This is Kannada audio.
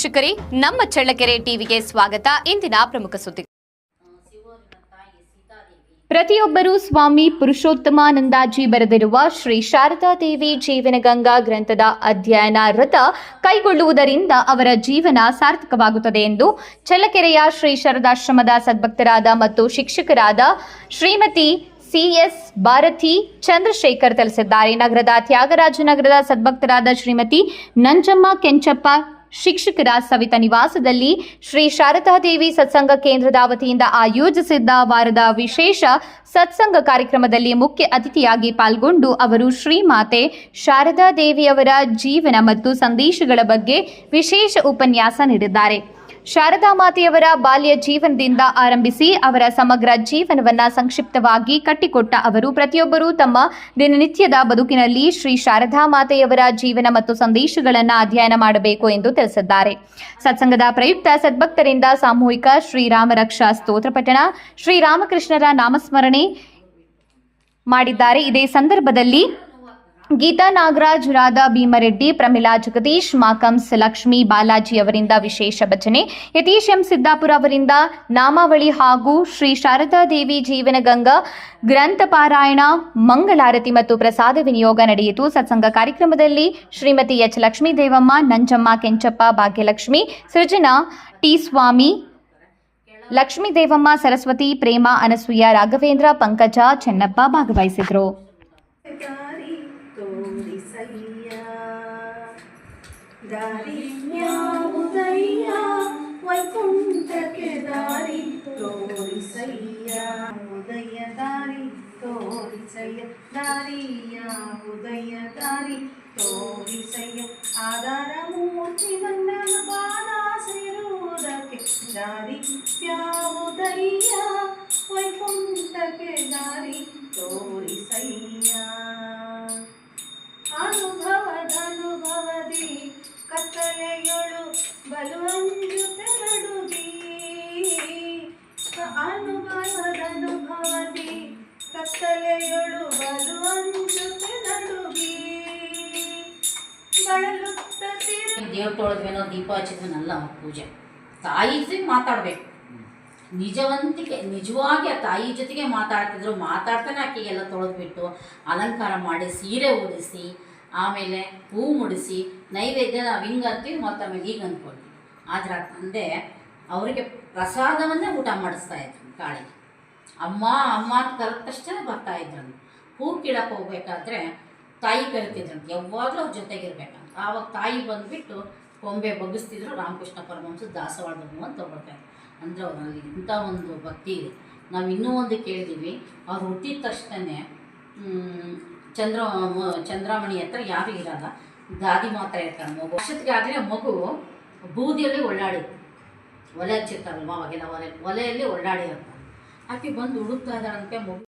ವೀಕ್ಷಕರೇ, ನಮ್ಮ ಚಳ್ಳಕೆರೆ ಟಿವಿಗೆ ಸ್ವಾಗತ. ಇಂದಿನ ಪ್ರಮುಖ ಸುದ್ದಿ. ಪ್ರತಿಯೊಬ್ಬರೂ ಸ್ವಾಮಿ ಪುರುಷೋತ್ತಮಾನಂದಾಜಿ ಬರೆದಿರುವ ಶ್ರೀ ಶಾರದಾ ದೇವಿ ಜೀವನಗಂಗಾ ಗ್ರಂಥದ ಅಧ್ಯಯನ ವ್ರತ ಕೈಗೊಳ್ಳುವುದರಿಂದ ಅವರ ಜೀವನ ಸಾರ್ಥಕವಾಗುತ್ತದೆ ಎಂದು ಚಳ್ಳಕೆರೆಯ ಶ್ರೀ ಶಾರದಾಶ್ರಮದ ಸದ್ಭಕ್ತರಾದ ಮತ್ತು ಶಿಕ್ಷಕರಾದ ಶ್ರೀಮತಿ ಸಿಎಸ್ ಭಾರತಿ ಚಂದ್ರಶೇಖರ್ ತಿಳಿಸಿದ್ದಾರೆ. ನಗರದ ತ್ಯಾಗರಾಜನಗರದ ಸದ್ಭಕ್ತರಾದ ಶ್ರೀಮತಿ ನಂಜಮ್ಮ ಕೆಂಚಪ್ಪ ಶಿಕ್ಷಕರ ಸವಿತಾ ನಿವಾಸದಲ್ಲಿ ಶ್ರೀ ಶಾರದಾದೇವಿ ಸತ್ಸಂಗ ಕೇಂದ್ರದ ವತಿಯಿಂದ ಆಯೋಜಿಸಿದ್ದ ವಾರದ ವಿಶೇಷ ಸತ್ಸಂಗ ಕಾರ್ಯಕ್ರಮದಲ್ಲಿ ಮುಖ್ಯ ಅತಿಥಿಯಾಗಿ ಪಾಲ್ಗೊಂಡು ಅವರು ಶ್ರೀಮಾತೆ ಶಾರದಾದೇವಿಯವರ ಜೀವನ ಮತ್ತು ಸಂದೇಶಗಳ ಬಗ್ಗೆ ವಿಶೇಷ ಉಪನ್ಯಾಸ ನೀಡಿದ್ದಾರೆ. ಶಾರದಾ ಮಾತೆಯವರ ಬಾಲ್ಯ ಜೀವನದಿಂದ ಆರಂಭಿಸಿ ಅವರ ಸಮಗ್ರ ಜೀವನವನ್ನ ಸಂಕ್ಷಿಪ್ತವಾಗಿ ಕಟ್ಟಿಕೊಟ್ಟ ಅವರು ಪ್ರತಿಯೊಬ್ಬರೂ ತಮ್ಮ ದಿನನಿತ್ಯದ ಬದುಕಿನಲ್ಲಿ ಶ್ರೀ ಶಾರದಾ ಮಾತೆಯವರ ಜೀವನ ಮತ್ತು ಸಂದೇಶಗಳನ್ನು ಅಧ್ಯಯನ ಮಾಡಬೇಕು ಎಂದು ತಿಳಿಸಿದ್ದಾರೆ. ಸತ್ಸಂಗದ ಪ್ರಯುಕ್ತ ಸದ್ಭಕ್ತರಿಂದ ಸಾಮೂಹಿಕ ಶ್ರೀರಾಮ ರಕ್ಷಾ ಸ್ತೋತ್ರ ಪಠಣ, ಶ್ರೀರಾಮಕೃಷ್ಣರ ನಾಮಸ್ಮರಣೆ ಮಾಡಿದ್ದಾರೆ. ಇದೇ ಸಂದರ್ಭದಲ್ಲಿ ಗೀತಾ ನಾಗರಾಜ್, ರಾಧಾ ಭೀಮರೆಡ್ಡಿ, ಪ್ರಮಿಳಾ ಜಗದೀಶ್, ಮಾಕಂಸ್ ಲಕ್ಷ್ಮೀ ಬಾಲಾಜಿ ಅವರಿಂದ ವಿಶೇಷ ಭಜನೆ, ಯತೀಶ್ ಎಂ ಸಿದ್ದಾಪುರ ಅವರಿಂದ ನಾಮಾವಳಿ ಹಾಗೂ ಶ್ರೀ ಶಾರದಾ ದೇವಿ ಜೀವನಗಂಗಾ ಗ್ರಂಥ ಪಾರಾಯಣ, ಮಂಗಳಾರತಿ ಮತ್ತು ಪ್ರಸಾದ ವಿನಿಯೋಗ ನಡೆಯಿತು. ಸತ್ಸಂಗ ಕಾರ್ಯಕ್ರಮದಲ್ಲಿ ಶ್ರೀಮತಿ ಎಚ್ ಲಕ್ಷ್ಮೀ ದೇವಮ್ಮ, ನಂಜಮ್ಮ ಕೆಂಚಪ್ಪ, ಭಾಗ್ಯಲಕ್ಷ್ಮಿ, ಸೃಜನಾ ಟಿ ಸ್ವಾಮಿ, ಲಕ್ಷ್ಮೀ ದೇವಮ್ಮ, ಸರಸ್ವತಿ, ಪ್ರೇಮ, ಅನಸೂಯ, ರಾಘವೇಂದ್ರ, ಪಂಕಜ, ಚೆನ್ನಪ್ಪ ಭಾಗವಹಿಸಿದರು. ದಾರಿಯಾವುದಯ್ಯ ವೈಕುಂಠಕ್ಕೆ ದಾರಿ ತೋರಿಸಯ್ಯ, ಉದಯ ದಾರಿ ತೋರಿಸಯ್ಯ, ದಾರಿಯಾವುದಯ್ಯ ದಾರಿ ತೋರಿಸಯ್ಯ, ಆಧಾರ ಮೂರ್ತಿ ನನ್ನ ಪಾದ ಸೇರುವುದಕ್ಕೆ ದಾರಿಯಾವುದಯ್ಯ ವೈಕುಂಠಕ್ಕೆ ದಾರಿ ತೋರಿಸಯ್ಯ. ಅನುಭವದಿ ಕತ್ತಲೆಯೊಳು ಬಲುವಂಜುತೆ ನಡುಗಿ, ಅನುಭವದಿ ಕತ್ತಲೆಯೊಳು ಬಲುವಂಜುತೆ ನಡುಗಿ, ಬಳಲುತ್ತ ದೇವ್ರು ತೊಳೆದ್ವೇನೋ ದೀಪ ಹಚ್ಚಿದ್ವೇನಲ್ಲ ಪೂಜೆ. ತಾಯಿ ಜೊತೆಗೆ ಮಾತಾಡಬೇಕು, ನಿಜವಾಗಿ ಆ ತಾಯಿ ಜೊತೆಗೆ ಮಾತಾಡ್ತಿದ್ರು. ಮಾತಾಡ್ತಾನೆ ಆಕೆಗೆಲ್ಲ ತೊಳೆದ್ಬಿಟ್ಟು ಅಲಂಕಾರ ಮಾಡಿ ಸೀರೆ ಉಡಿಸಿ ಆಮೇಲೆ ಹೂ ಮುಡಿಸಿ ನೈವೇದ್ಯ ನಾವು ಹಿಂಗೆ ಅಂತೀವಿ ಮತ್ತು ಆಮೇಲೆ ಈಗ ಅಂದ್ಕೊಳ್ತೀವಿ. ಆದರೆ ಆ ತಂದೆ ಅವರಿಗೆ ಪ್ರಸಾದವನ್ನೇ ಊಟ ಮಾಡಿಸ್ತಾ ಇದ್ರು. ಕಾಳಿಗೆ ಅಮ್ಮ ಅಮ್ಮ ಅಂತ ಕರೆದ ತಕ್ಷಣ ಬರ್ತಾ ಇದ್ರು. ಹೂ ಕೀಳಕ್ಕೆ ಹೋಗ್ಬೇಕಾದ್ರೆ ತಾಯಿ ಕರಿತಿದ್ರಂತೆ, ಯಾವಾಗಲೂ ಅವ್ರ ಜೊತೆಗಿರ್ಬೇಕಂತ. ಆವಾಗ ತಾಯಿ ಬಂದುಬಿಟ್ಟು ಕೊಂಬೆ ಬಗ್ಗಿಸ್ತಿದ್ರು. ರಾಮಕೃಷ್ಣ ಪರಮಹಂಸ ದಾಸವಾಳದನ್ನು ಅಂತ ತಗೊಳ್ತಾರೆ. ಅಂದರೆ ಅವರಲ್ಲಿ ಇಂಥ ಒಂದು ಭಕ್ತಿ ಇದೆ. ನಾವು ಇನ್ನೂ ಒಂದು ಕೇಳಿದ್ದೀವಿ, ಅವ್ರು ಹುಟ್ಟಿದ ತಕ್ಷಣ ಚಂದ್ರಮಣಿ ಹತ್ರ ಯಾರು ಇರಲ್ಲ, ದಾದಿ ಮಾತ್ರ ಇರ್ತಾರೆ. ಮಗು ವರ್ಷಕ್ಕೆ ಆಗಲೇ ಮಗು ಬೂದಿಯಲ್ಲಿ ಒಳ್ಳಾಡಿತ್ತು. ಒಲೆ ಹಚ್ಚಿರ್ತಾರಲ್ವ ಅವಾಗೆಲ್ಲ ಒಲೆಯಲ್ಲಿ ಒಳ್ಳಾಡಿರ್ತಾರೆ. ಆಕೆ ಬಂದು ಹುಡುಕ್ತಾ ಇದ್ದಾರಂತೆ. ಮಗು